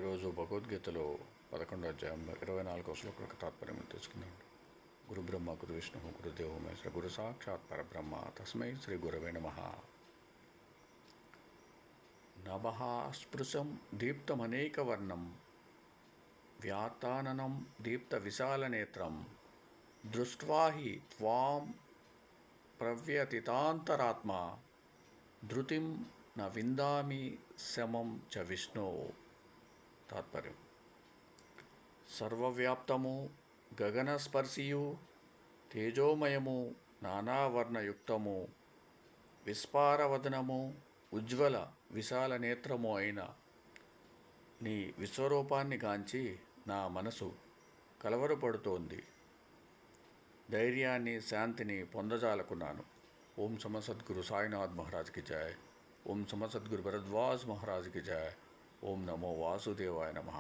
ఈరోజు భగవద్గీతలో 11వ అధ్యాయం 24వ శ్లోకానికి తాత్పర్యం తెలుసుకుందాం. గురు బ్రహ్మ గురు విష్ణు గురుదేవో మహేశ్వర గురు సాక్షాత్ పరబ్రహ్మ తస్మై శ్రీ గురవే నమః. నభః స్పృశం దీప్తమనేకవర్ణం వ్యాతాననం దీప్త విశాలనేత్రం దృష్ట్వా హి త్వాం ప్రవ్యతితాంతరాత్మ ధృతిం న విందామి శమం చ విష్ణో. తాత్పర్యం: సర్వవ్యాప్తము, గగనస్పర్శియు, తేజోమయము, నానావర్ణయుక్తము, విస్పారవదనము, ఉజ్వల విశాల నేత్రము అయిన నీ విశ్వరూపాన్ని గాంచి నా మనసు కలవరపడుతోంది. ధైర్యాన్ని, శాంతిని పొందజాలకున్నాను. ఓం సమ సద్గురు సాయినాథ్ మహారాజ్కి జయ. ఓం సమ సద్గురు భరద్వాజ్ మహారాజ్కి జయ. ఓం నమో వాసుదేవాయ నమః.